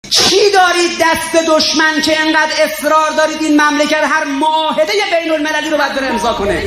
چی دارید دست دشمن که انقدر اصرار دارید این مملکت هر معاهده بین المللی رو باید بره امضا کنه؟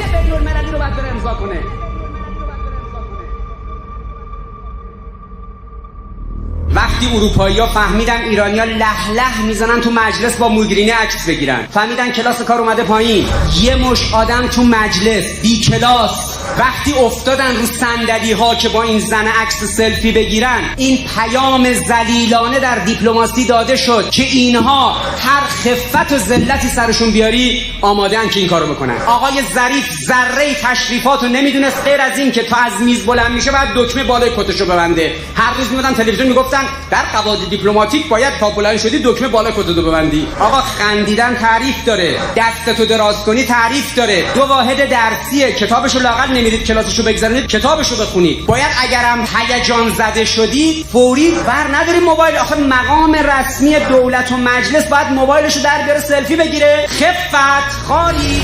وقتی اروپایی‌ها فهمیدن ایرانی‌ها لح لح میزنن تو مجلس با موگرینی عکس بگیرن، فهمیدن کلاس کار اومده پایین، یه مش آدم تو مجلس بی کلاس وقتی افتادن رو صندلی‌ها که با این زن عکس سلفی بگیرن، این پیام ذلیلانه در دیپلماسی داده شد که اینها هر خفت و ذلتی سرشون بیاری آماده‌ان که این کارو بکنن. آقای ظریف ذره تشریفاتو نمیدونست غیر از این که تا از میز بلند میشه بعد دکمه بالای کتشو ببنده. هر روز میادن تلویزیون میگفتن در قواعد دیپلماتیک باید تا بلند شدی دکمه بالای کتتو ببندی. آقا خندیدن تعریف داره، دستتو دراز کنی تعریف داره. 2 واحد درسیه، کتابشو لااقل نمیدید کلاسشو بگذرونید، کتابشو بخونید. باید اگرم هیجان زده شدید فوری بر نداریم موبایل. آخه مقام رسمی دولت و مجلس باید موبایلشو در بیاره سلفی بگیره. خفت خاری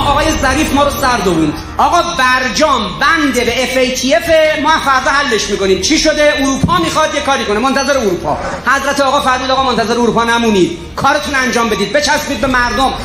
آقای ظریف ما رو سر دووند. آقا برجام بند به FATF ما فردا حلش میکنیم. چی شده؟ اروپا میخواد یه کاری کنه، منتظر اروپا. حضرت آقا فرمود آقا منتظر اروپا نمونید، کارتون انجام بدید، بچسبید به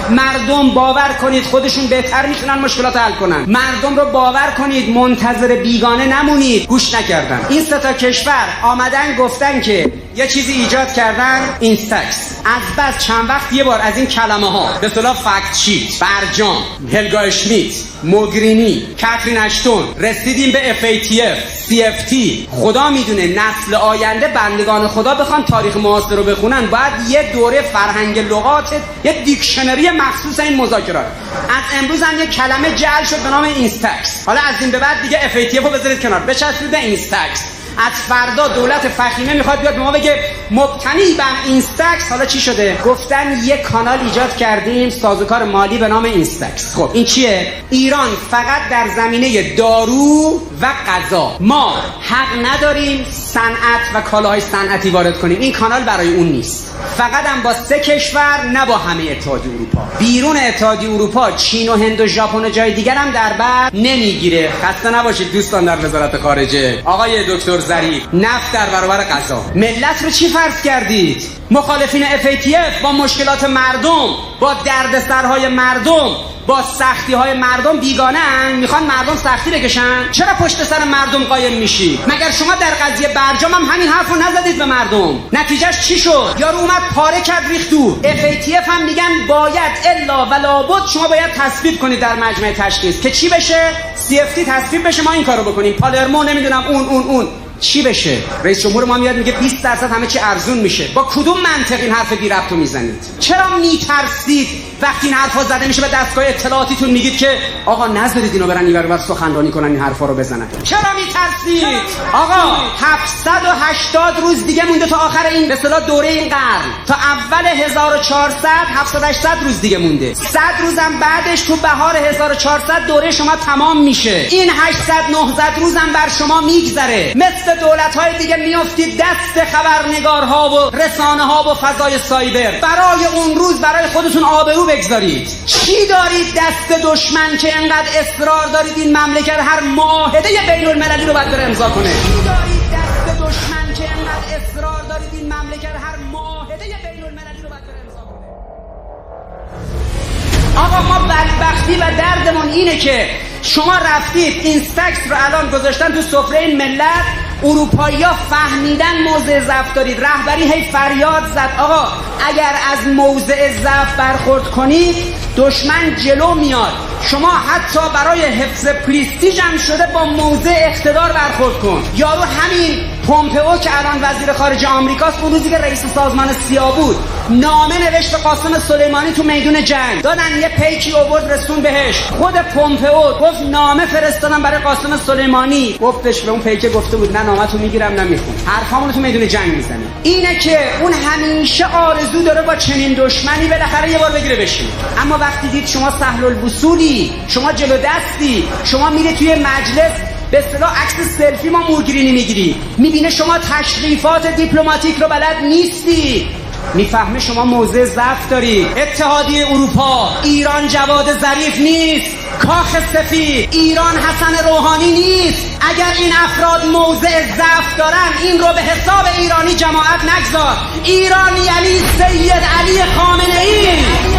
مردم باور کنید خودشون بهتر میتونن مشکلات حل کنن. مردم رو باور کنید، منتظر بیگانه نمونید. گوش نکردن. این 3 تا کشور آمدن گفتن که یه چیزی ایجاد کردن، اینستاکس. از بس چند وقت یه بار از این کلمه ها به اصطلاح فکت شیت، برجام، هلگا اشمیت، موگرینی، کاترین اشتون، رسیدیم به FATF، CFT. خدا میدونه نسل آینده بندگان خدا بخوان تاریخ معاصر رو بخونن باید یه دوره فرهنگ لغات، یه دیکشنری مخصوص این مذاکرات. از امروز هم یه کلمه جعل شد به نام اینستاکس. حالا از این به بعد دیگه FATF رو بذارید کنار، بچسبید به اینستاکس. از فردا دولت فخیمه میخواد بیاد به ما بگه مبتنی بر اینستاکس. حالا چی شده؟ گفتن یه کانال ایجاد کردیم سازوکار مالی به نام اینستاکس. خب این چیه؟ ایران فقط در زمینه دارو و غذا ما حق نداریم صنعت و کالاهای صنعتی وارد کنیم. این کانال برای اون نیست. فقط هم با 3 کشور، نه با همه اتحادیه اروپا. بیرون اتحادیه اروپا چین و هند و ژاپن و جای دیگر هم در بر نمیگیره. خسته نباشید دوستان در وزارت خارجه. آقای دکتر ظریف، نفت در برابر غذا. ملت رو چی فرض کردید؟ مخالفین FATF با مشکلات مردم، با دردسرهای مردم، با سختی های مردم بیگانه ان، میخوان مردم سختی بکشن. چرا پشت سر مردم قایم میشی؟ مگر شما در قضیه برجام هم همین حرفو نزدید به مردم؟ نتیجهش چی شد؟ یارو اومد پاره کرد ریخت تو. FATF هم میگن باید الا ولا بد شما باید تصویب کنید در مجمع تشخیص که چی بشه؟ CFT تصویب بشه ما این کارو بکنیم. پالرمو نمیدونم اون چی بشه؟ رئیس جمهور ما میاد میگه 20% همه چی ارزون میشه. با کدوم منطق این حرف بی ربطو میزنید؟ چرا میترسید وقتی این حرفا زده میشه به دستگاه اطلاعاتیتون میگید که آقا نذارید اینو برن اینور سخنرانی کنن این حرفا رو بزنن؟ چرا میترسید؟ آقا 780 روز دیگه مونده تا آخر این به اصطلاح دوره این قرن، تا اول 1400 780 روز دیگه مونده. 100 روزم بعدش تو بهار 1400 دوره شما تمام میشه. این 800 900 روزم بر شما میگذره. مثل دولت‌های دیگه میافتید دست خبرنگارها و رسانه‌ها و فضای سایبر. برای اون روز برای خودتون آبرو بگذارید. چی دارید دست دشمن که انقدر اصرار دارید این مملکت هر معاهده بین المللی رو باید بره امضا کنه؟ چی دارید دست دشمن که انقدر اصرار دارید این مملکت هر معاهده بین المللی رو باید بره امضا کنه؟ آقا ما بدبختی و دردمون اینه که شما رفتید اینستاکس رو الان گذاشتن تو سفره این ملت. اروپایی‌ها فهمیدن موضع ضعف دارید. رهبری هی فریاد زد آقا اگر از موضع ضعف برخورد کنید دشمن جلو میاد. شما حتی برای حفظ پرستیژ هم شده با موضع اقتدار برخورد کن. یارو همین پومپئو که الان وزیر خارجه آمریکاست، اون روزی که رئیس سازمان سیا بود نامه نوشت به قاسم سلیمانی تو میدون جنگ، دادن یه پیکی آورد رسون بهش. خود پومپئو گفت نامه فرستادم برای قاسم سلیمانی، گفتش به اون پیکه گفته بود نه نامه‌تو میگیرم نه میخونم، حرفامو تو میدون جنگ میزنه. اینه که اون همیشه آرزو داره با چنین دشمنی بالاخره یه بار بگیره بشین. اما وقتی دید شما سهل الوصولی، شما جلو دستی، شما میری توی مجلس به اصطلاح عکس سلفی ما موگرینی میگیری، میبینه شما تشریفات دیپلماتیک رو بلد نیستی، میفهمه شما موضع ضعف دارید. اتحادیه اروپا ایران جواد ظریف نیست، کاخ سفید ایران حسن روحانی نیست. اگر این افراد موضع ضعف دارن این رو به حساب ایرانی جماعت نگذار. ایران یعنی سید علی خامنه‌ای.